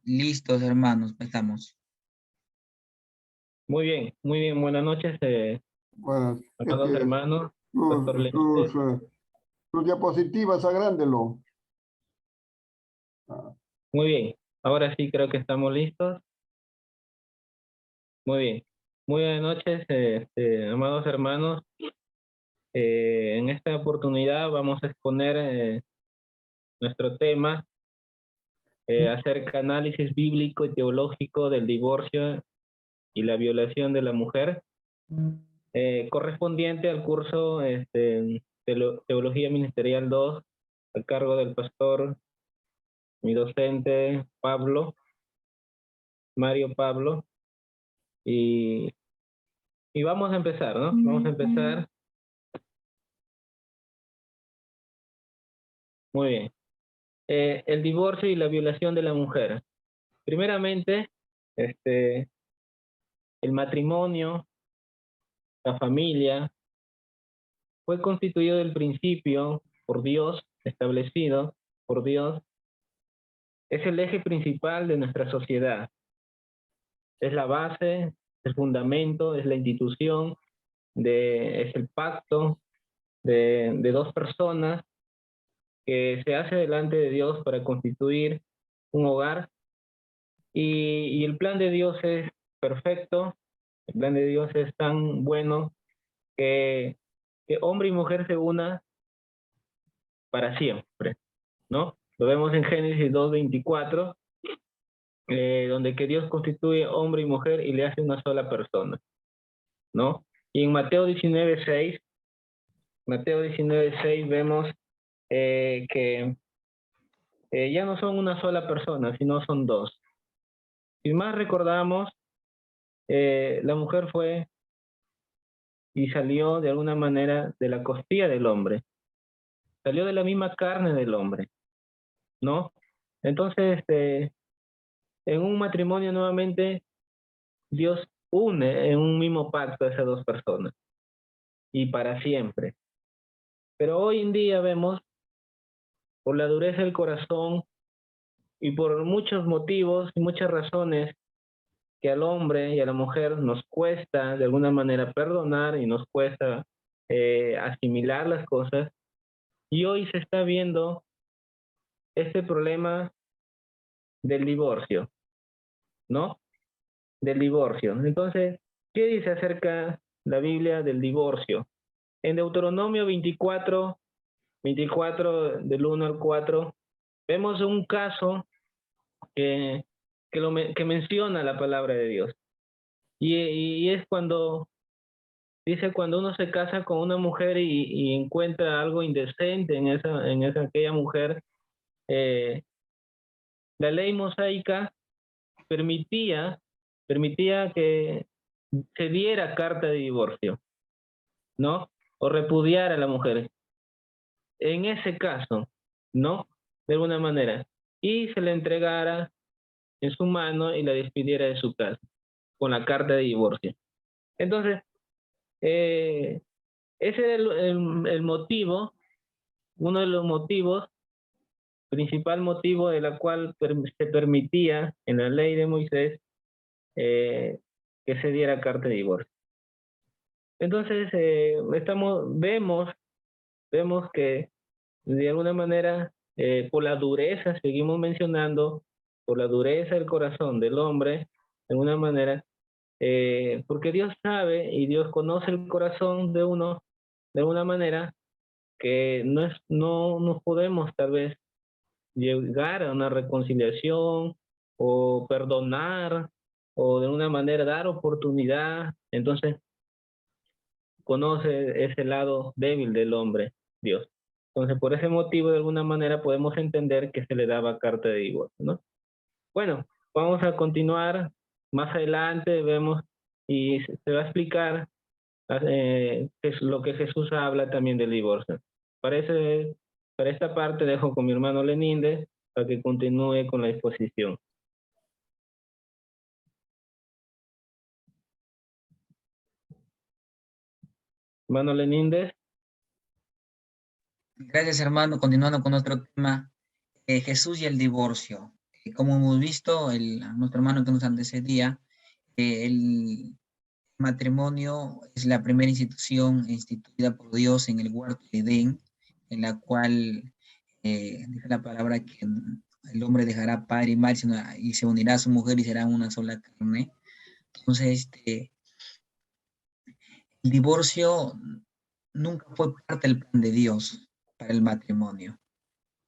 Listos, hermanos, estamos. Muy bien, buenas noches, Bueno, amados hermanos, Pastor tus, Leite. tus diapositivas, agrándelo. Ah, Muy bien, ahora sí creo que estamos listos. Muy bien, muy buenas noches, amados hermanos. En esta oportunidad vamos a exponer nuestro tema acerca de análisis bíblico y teológico del divorcio y la violación de la mujer, correspondiente al curso Teología Ministerial 2, a cargo del pastor, mi docente Mario Pablo, y, y vamos a empezar, ¿no? Vamos a empezar. Muy bien. El divorcio y la violación de la mujer. Primeramente, el matrimonio, la familia, fue constituido del principio por Dios, establecido por Dios. Es el eje principal de nuestra sociedad. Es la base, el fundamento, es la institución, es el pacto de dos personas que se hace delante de Dios para constituir un hogar, y el plan de Dios es perfecto. El plan de Dios es tan bueno que hombre y mujer se unan para siempre, ¿no? Lo vemos en Génesis 2:24, donde que Dios constituye hombre y mujer y le hace una sola persona, ¿no? Y en Mateo 19:6 vemos que ya no son una sola persona, sino son dos. Si más recordamos, la mujer fue y salió de alguna manera de la costilla del hombre, salió de la misma carne del hombre, ¿no? Entonces, en un matrimonio nuevamente, Dios une en un mismo pacto a esas dos personas, y para siempre. Pero hoy en día vemos, por la dureza del corazón y por muchos motivos y muchas razones, que al hombre y a la mujer nos cuesta de alguna manera perdonar y nos cuesta asimilar las cosas. Y hoy se está viendo este problema del divorcio, ¿no? Del divorcio. Entonces, ¿qué dice acerca la Biblia del divorcio? En Deuteronomio 24 del 1 al 4, vemos un caso que menciona la palabra de Dios. Y es cuando dice, cuando uno se casa con una mujer y encuentra algo indecente aquella mujer, la ley mosaica permitía que se diera carta de divorcio, ¿no? O repudiara a la mujer. En ese caso, ¿no? De alguna manera. Y se le entregara en su mano y la despidiera de su casa con la carta de divorcio. Entonces, ese era el motivo, uno de los motivos, principal motivo de la cual se permitía en la ley de Moisés que se diera carta de divorcio. Entonces, vemos que de alguna manera, por la dureza, seguimos mencionando, por la dureza del corazón del hombre, de alguna manera, porque Dios sabe y Dios conoce el corazón de uno de alguna manera, que no podemos tal vez llegar a una reconciliación o perdonar o de alguna manera dar oportunidad. Entonces conoce ese lado débil del hombre, Dios. Entonces, por ese motivo, de alguna manera, podemos entender que se le daba carta de divorcio, ¿no? Bueno, vamos a continuar. Más adelante vemos y se va a explicar es lo que Jesús habla también del divorcio. Para esta parte dejo con mi hermano Lenínez para que continúe con la exposición. Hermano Lenínez. Gracias, hermano. Continuando con nuestro tema, Jesús y el divorcio. como hemos visto, nuestro hermano que nos antecedía, el matrimonio es la primera institución instituida por Dios en el huerto de Edén, en la cual dice la palabra que el hombre dejará padre y madre y se unirá a su mujer y será una sola carne. Entonces, el divorcio nunca fue parte del plan de Dios para el matrimonio.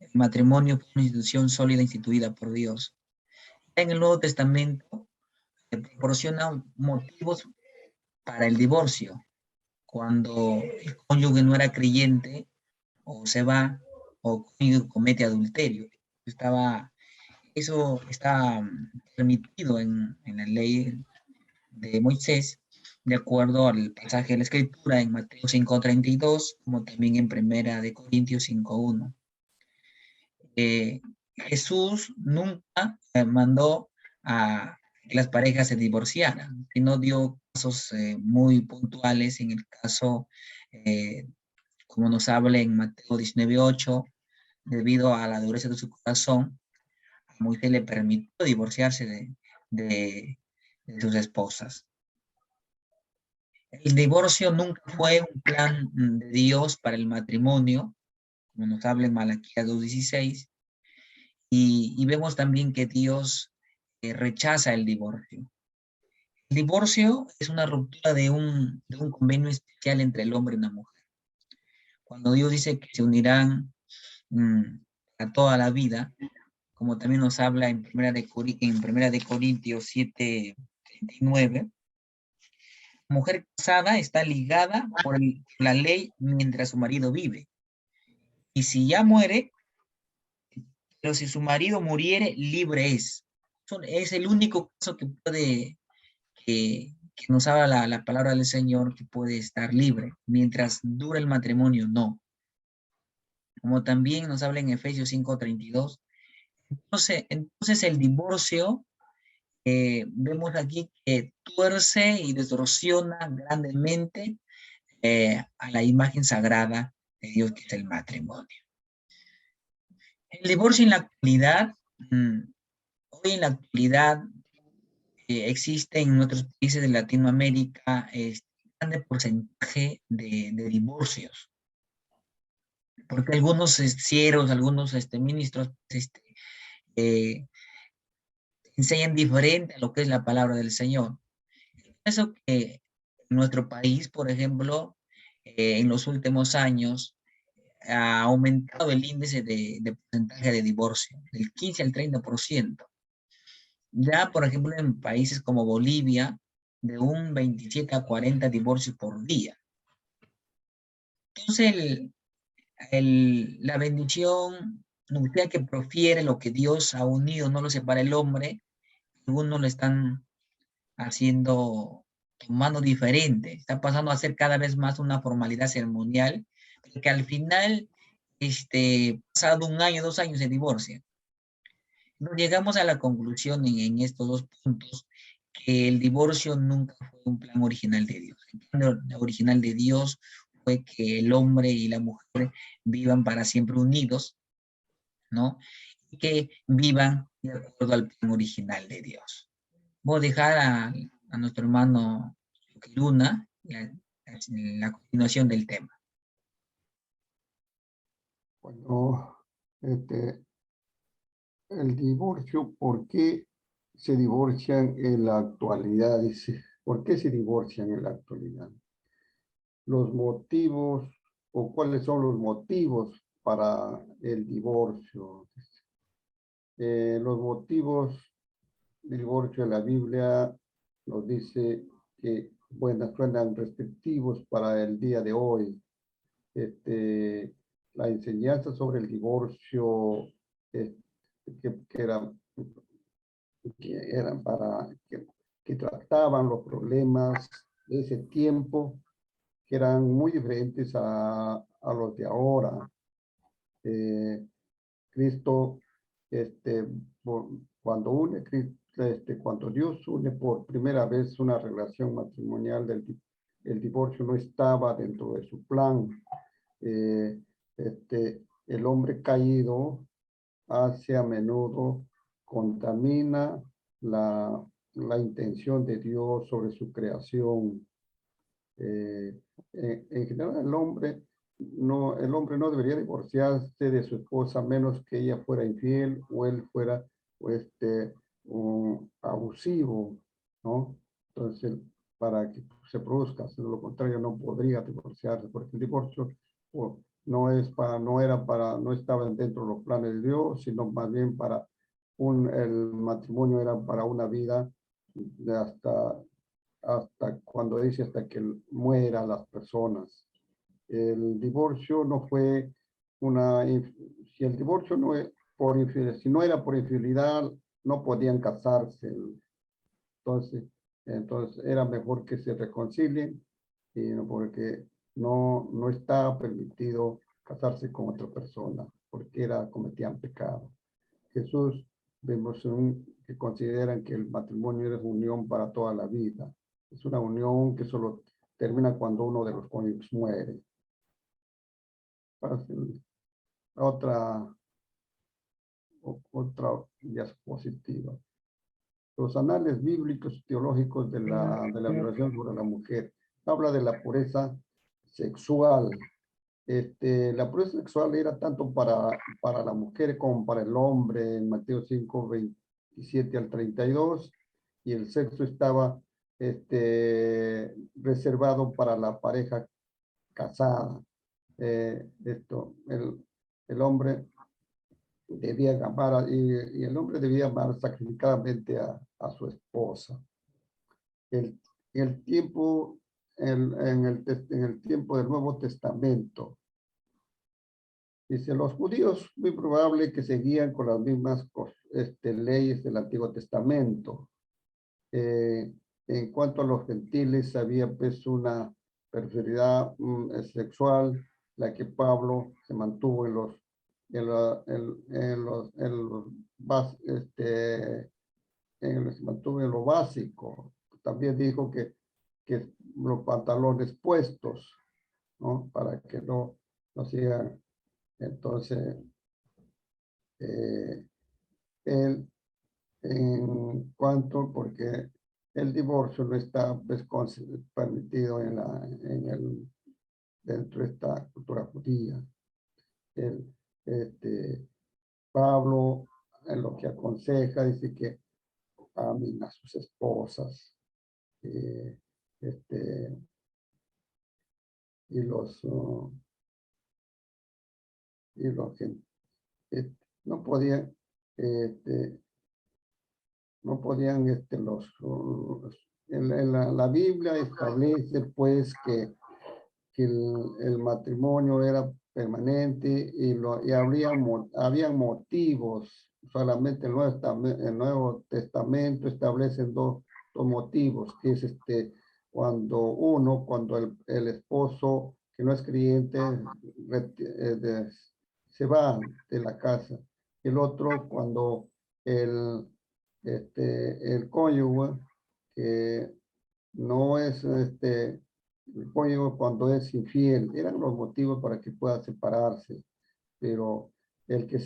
El matrimonio fue una institución sólida instituida por Dios. En el Nuevo Testamento se proporciona motivos para el divorcio. Cuando el cónyuge no era creyente, o se va, o comete adulterio. Eso está permitido en la ley de Moisés, de acuerdo al pasaje de la Escritura en Mateo 5:32, como también en Primera de Corintios 5:1. Jesús nunca mandó a que las parejas se divorciaran, sino dio casos muy puntuales. En el caso, como nos habla en Mateo 19:8, debido a la dureza de su corazón, a Moisés le permitió divorciarse de sus esposas. El divorcio nunca fue un plan de Dios para el matrimonio, como nos habla en Malaquías 2:16, y vemos también que Dios rechaza el divorcio. El divorcio es una ruptura de un convenio especial entre el hombre y una mujer. Cuando Dios dice que se unirán a toda la vida, como también nos habla en Primera de Corintios 7:39, mujer casada está ligada por la ley mientras su marido vive. Y si ya muere, pero si su marido muriere, libre es. Es el único caso que puede, que nos habla la palabra del Señor, que puede estar libre. Mientras dura el matrimonio, no. Como también nos habla en Efesios 5:32. Entonces el divorcio, vemos aquí que tuerce y distorsiona grandemente a la imagen sagrada de Dios, que es el matrimonio. El divorcio en la actualidad, hoy en la actualidad existe en nuestros países de Latinoamérica grande porcentaje de divorcios, porque algunos sieros, algunos ministros eh, enseñan diferente a lo que es la palabra del Señor. Eso que en nuestro país, por ejemplo, en los últimos años ha aumentado el índice de porcentaje de divorcio, del 15 al 30%. Ya, por ejemplo, en países como Bolivia, de un 27 a 40 divorcios por día. Entonces, la bendición nupcial que profiere lo que Dios ha unido, no lo separa el hombre, algunos lo están haciendo, tomando diferente, está pasando a ser cada vez más una formalidad ceremonial, que al final, pasado 1 año, 2 años, se divorcian. Nos llegamos a la conclusión en estos 2 puntos, que el divorcio nunca fue un plan original de Dios. El plan original de Dios fue que el hombre y la mujer vivan para siempre unidos, ¿no? Y que vivan de acuerdo al plan original de Dios. Voy a dejar a nuestro hermano Luna la continuación del tema. Bueno, el divorcio, ¿por qué se divorcian en la actualidad? Dice, ¿por qué se divorcian en la actualidad? Los motivos, o cuáles son los motivos para el divorcio. Los motivos del divorcio en la Biblia nos dice que, bueno, suenan restrictivos para el día de hoy. La enseñanza sobre el divorcio que, eran para que trataban los problemas de ese tiempo, que eran muy diferentes a los de ahora. Cristo, cuando cuando Dios une por primera vez una relación matrimonial, el divorcio no estaba dentro de su plan. El hombre caído hace a menudo contamina la intención de Dios sobre su creación. En general, el hombre no debería divorciarse de su esposa a menos que ella fuera infiel o él fuera abusivo, ¿no? Entonces, para que se produzca, de lo contrario, no podría divorciarse, porque el divorcio no estaba dentro de los planes de Dios, sino más bien el matrimonio era para una vida de hasta cuando dice hasta que mueran las personas. El divorcio no fue si el divorcio no es por infidelidad, si no era por infidelidad, no podían casarse. Entonces era mejor que se reconcilien, porque no estaba permitido casarse con otra persona, porque cometían pecado. Jesús, vemos que consideran que el matrimonio es unión para toda la vida. Es una unión que solo termina cuando uno de los cónyuges muere. Otra diapositiva. Los anales bíblicos teológicos de la violación sobre la mujer. Habla de la pureza sexual. La pureza sexual era tanto para la mujer como para el hombre en Mateo 5, 27 al 32, y el sexo estaba reservado para la pareja casada. El hombre debía amar y el hombre debía amar sacrificadamente a su esposa. En el tiempo del Nuevo Testamento, dice, los judíos muy probable que seguían con las mismas leyes del Antiguo Testamento. En cuanto a los gentiles, había pues una perversidad sexual, la que Pablo se mantuvo se mantuvo en lo básico. También dijo que los pantalones puestos, ¿no? Para que no sigan. Entonces, él, en cuanto, porque el divorcio no está pues, permitido dentro de esta cultura judía. Pablo, en lo que aconseja, dice que amen a sus esposas, y los que no podían, la Biblia establece pues que el matrimonio era permanente y habían motivos. Solamente el Nuevo Testamento establece dos motivos, que es cuando el esposo que no es creyente se va de la casa. El otro cuando el cónyuge que no es el cónyuge cuando es infiel. Eran los motivos para que pueda separarse, pero el que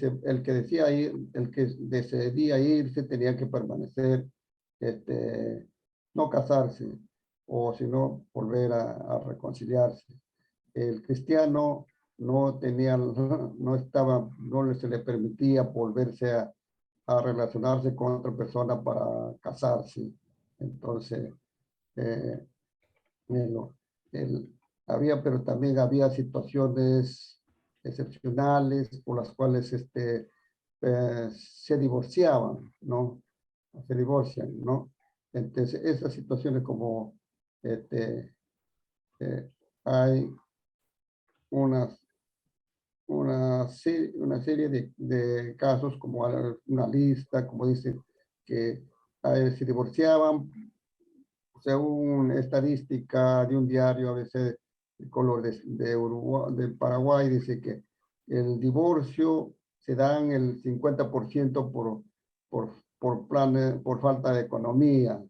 decidía irse tenía que permanecer, no casarse, o si no, volver a reconciliarse. El cristiano no se le permitía volverse a relacionarse con otra persona para casarse. Entonces, pero también había situaciones excepcionales por las cuales se divorciaban, ¿no? Se divorcian, ¿no? Entonces, esas situaciones como hay una serie de casos, como una lista, como dice, que se divorciaban. Según estadística de un diario, a veces el color de Uruguay, de Paraguay, dice que el divorcio se da en el 50% por falta de economía.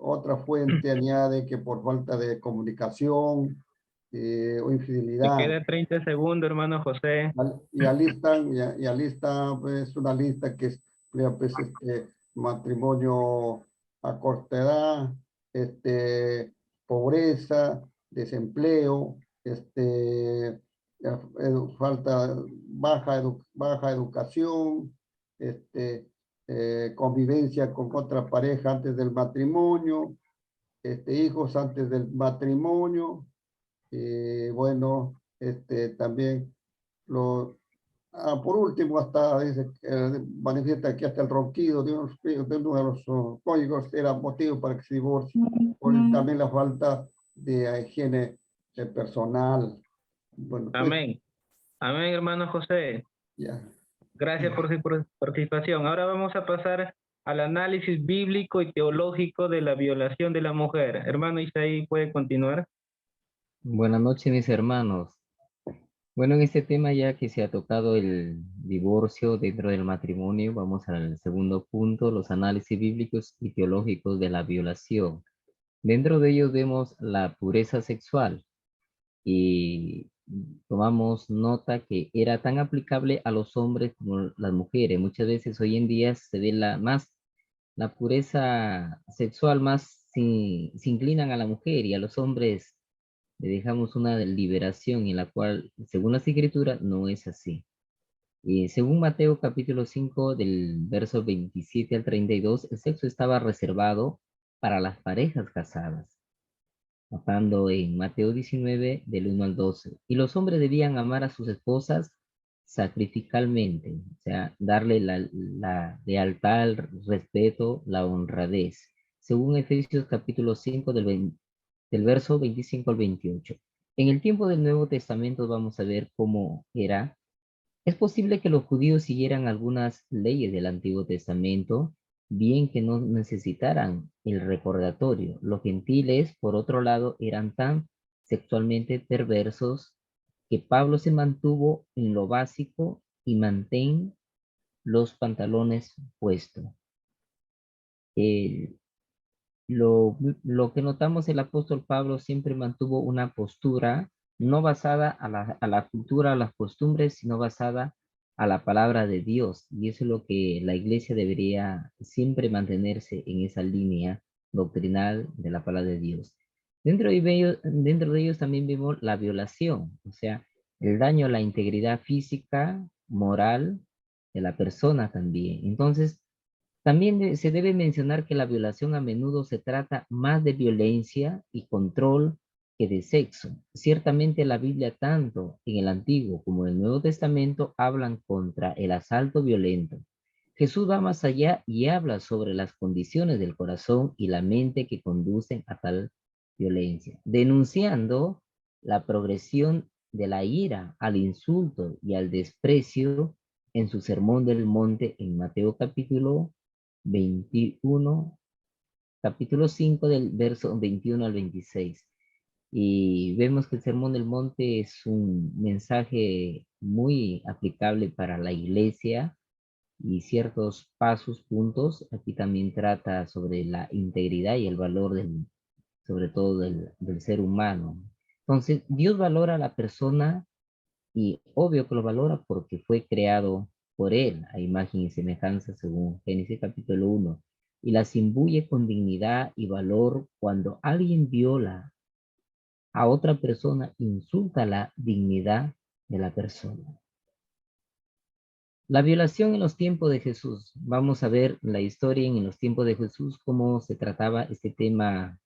Otra fuente añade que por falta de comunicación o infidelidad. Te queda 30 segundos, hermano José. Y alistan pues, una lista que es emplea pues, matrimonio a corta edad, pobreza, desempleo, falta baja educación, convivencia con otra pareja antes del matrimonio, hijos antes del matrimonio, bueno, también por último, hasta dice, manifiesta que hasta el ronquido de uno de los cónyuges era motivo para que se divorcie, por también la falta de higiene personal. Bueno, pues, Amén. Amén, hermano José. ya. Gracias por su participación. Ahora vamos a pasar al análisis bíblico y teológico de la violación de la mujer. Hermano Isaí, ¿puede continuar? Buenas noches, mis hermanos. Bueno, en este tema, ya que se ha tocado el divorcio dentro del matrimonio, vamos al segundo punto, los análisis bíblicos y teológicos de la violación. Dentro de ellos vemos la pureza sexual y tomamos nota que era tan aplicable a los hombres como las mujeres. Muchas veces hoy en día se ve la pureza sexual más se inclinan a la mujer, y a los hombres le dejamos una liberación en la cual, según las escrituras, no es así. Y según Mateo capítulo 5, del verso 27 al 32, el sexo estaba reservado para las parejas casadas, notando en Mateo 19, del 1 al 12. Y los hombres debían amar a sus esposas sacrificalmente, o sea, darle la lealtad, el respeto, la honradez, según Efesios capítulo 5, del verso 25 al 28. En el tiempo del Nuevo Testamento vamos a ver cómo era. Es posible que los judíos siguieran algunas leyes del Antiguo Testamento, bien que no necesitaran el recordatorio. Los gentiles, por otro lado, eran tan sexualmente perversos que Pablo se mantuvo en lo básico y mantén los pantalones puestos. El, lo que notamos, el apóstol Pablo siempre mantuvo una postura no basada a la cultura, a las costumbres, sino basada a la palabra de Dios. Y eso es lo que la iglesia debería siempre mantenerse en esa línea doctrinal de la palabra de Dios. Dentro de ellos también vemos la violación, o sea, el daño a la integridad física, moral de la persona también. Entonces, también se debe mencionar que la violación a menudo se trata más de violencia y control que de sexo. Ciertamente la Biblia, tanto en el Antiguo como en el Nuevo Testamento, hablan contra el asalto violento. Jesús va más allá y habla sobre las condiciones del corazón y la mente que conducen a tal violencia, denunciando la progresión de la ira al insulto y al desprecio en su Sermón del Monte en Mateo capítulo 21, capítulo 5, del verso 21 al 26. Y vemos que el Sermón del Monte es un mensaje muy aplicable para la iglesia, y ciertos pasos, puntos. Aquí también trata sobre la integridad y el valor sobre todo del ser humano. Entonces, Dios valora a la persona, y obvio que lo valora porque fue creado por él a imagen y semejanza, según Génesis capítulo 1, y las imbuye con dignidad y valor. Cuando alguien viola a otra persona, insulta la dignidad de la persona. La violación en los tiempos de Jesús. Vamos a ver la historia en los tiempos de Jesús, cómo se trataba este tema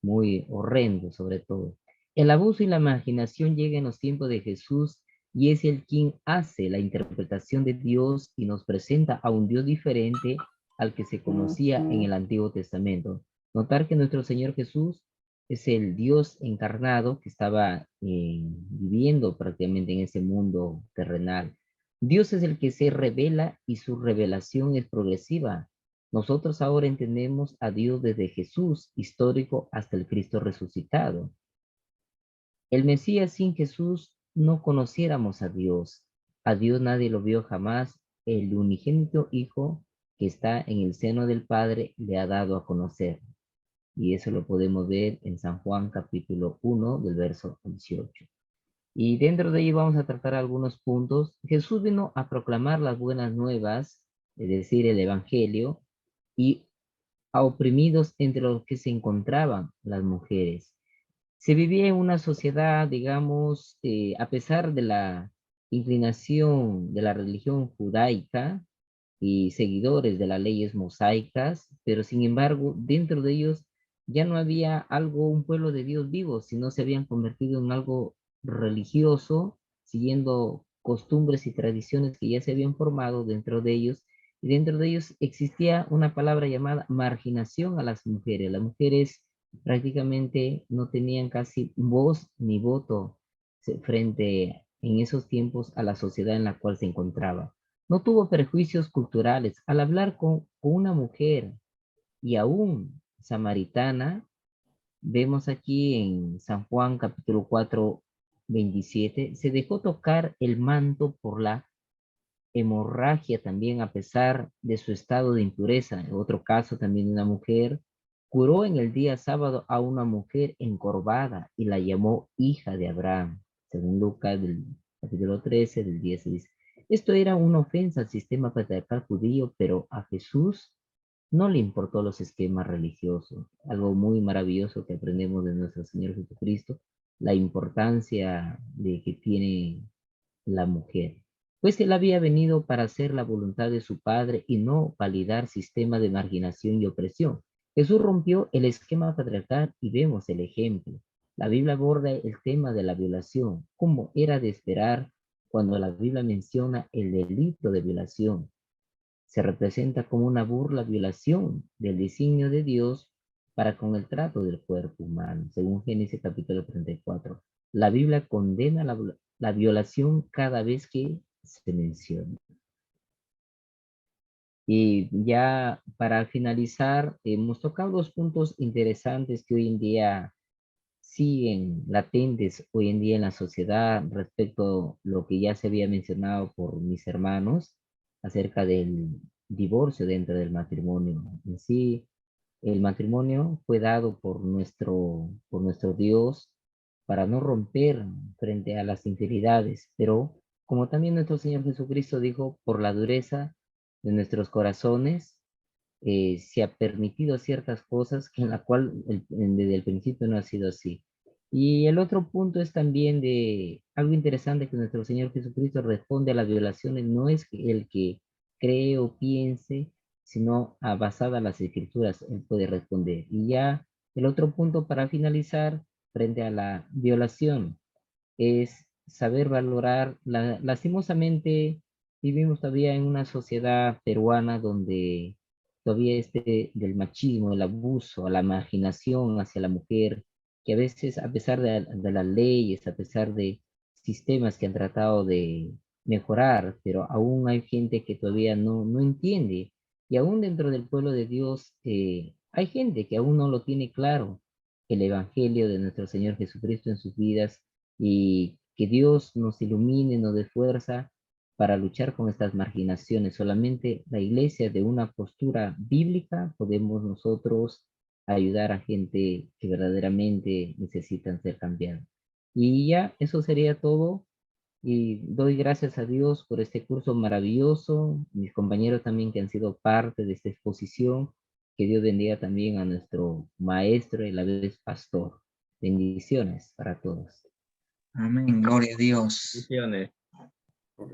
muy horrendo, sobre todo. El abuso y la marginación llega en los tiempos de Jesús, y es el quien hace la interpretación de Dios y nos presenta a un Dios diferente al que se conocía en el Antiguo Testamento. Notar que nuestro Señor Jesús es el Dios encarnado que estaba viviendo prácticamente en ese mundo terrenal. Dios es el que se revela, y su revelación es progresiva. Nosotros ahora entendemos a Dios desde Jesús histórico hasta el Cristo resucitado. El Mesías, sin Jesús no conociéramos a Dios. A Dios nadie lo vio jamás. El unigénito Hijo que está en el seno del Padre le ha dado a conocer. Y eso lo podemos ver en San Juan capítulo 1 del verso 18. Y dentro de ello vamos a tratar algunos puntos. Jesús vino a proclamar las buenas nuevas es decir, el evangelio, y a oprimidos entre los que se encontraban las mujeres. Se vivía en una sociedad, digamos, a pesar de la inclinación de la religión judaica y seguidores de las leyes mosaicas, pero sin embargo, dentro de ellos ya no había algo, un pueblo de Dios vivo, sino se habían convertido en algo religioso, siguiendo costumbres y tradiciones que ya se habían formado dentro de ellos, y dentro de ellos existía una palabra llamada marginación a las mujeres. Las mujeres prácticamente no tenían casi voz ni voto frente en esos tiempos a la sociedad en la cual se encontraba. No tuvo prejuicios culturales. Al hablar con una mujer y aún samaritana, vemos aquí en San Juan capítulo 4, 27, se dejó tocar el manto por la hemorragia también a pesar de su estado de impureza. En otro caso también una mujer curó en el día sábado a una mujer encorvada y la llamó hija de Abraham, según Lucas del capítulo 13 del 10 dice. Esto era una ofensa al sistema patriarcal judío, pero a Jesús no le importó los esquemas religiosos. Algo muy maravilloso que aprendemos de nuestro Señor Jesucristo, la importancia de que tiene la mujer, pues él había venido para hacer la voluntad de su Padre y no validar sistemas de marginación y opresión. Jesús rompió el esquema patriarcal y vemos el ejemplo. La Biblia aborda el tema de la violación, como era de esperar cuando la Biblia menciona el delito de violación. Se representa como una burla violación del designio de Dios para con el trato del cuerpo humano, según Génesis capítulo 34. La Biblia condena la violación cada vez que se menciona. Y ya para finalizar, hemos tocado dos puntos interesantes que hoy en día siguen latentes hoy en día en la sociedad respecto a lo que ya se había mencionado por mis hermanos acerca del divorcio dentro del matrimonio. En sí, el matrimonio fue dado por nuestro Dios para no romper frente a las infidelidades, pero como también nuestro Señor Jesucristo dijo, por la dureza de nuestros corazones, se ha permitido ciertas cosas que en la cual desde el principio no ha sido así. Y el otro punto es también de algo interesante que nuestro Señor Jesucristo responde a las violaciones, no es el que cree o piense, sino basada en las escrituras, él puede responder. Y ya el otro punto para finalizar, frente a la violación, es saber valorar, lastimosamente vivimos todavía en una sociedad peruana donde todavía del machismo, el abuso, la marginación hacia la mujer, que a veces a pesar de las leyes, a pesar de sistemas que han tratado de mejorar, pero aún hay gente que todavía no entiende. Y aún dentro del pueblo de Dios hay gente que aún no lo tiene claro, el evangelio de nuestro Señor Jesucristo en sus vidas, y que Dios nos ilumine, nos dé fuerza para luchar con estas marginaciones. Solamente la iglesia de una postura bíblica podemos nosotros ayudar a gente que verdaderamente necesitan ser cambiados. Y ya, eso sería todo. Y doy gracias a Dios por este curso maravilloso, mis compañeros también que han sido parte de esta exposición. Que Dios bendiga también a nuestro maestro y a la vez pastor. Bendiciones para todos. Amén, gloria a Dios. Bendiciones. Ok.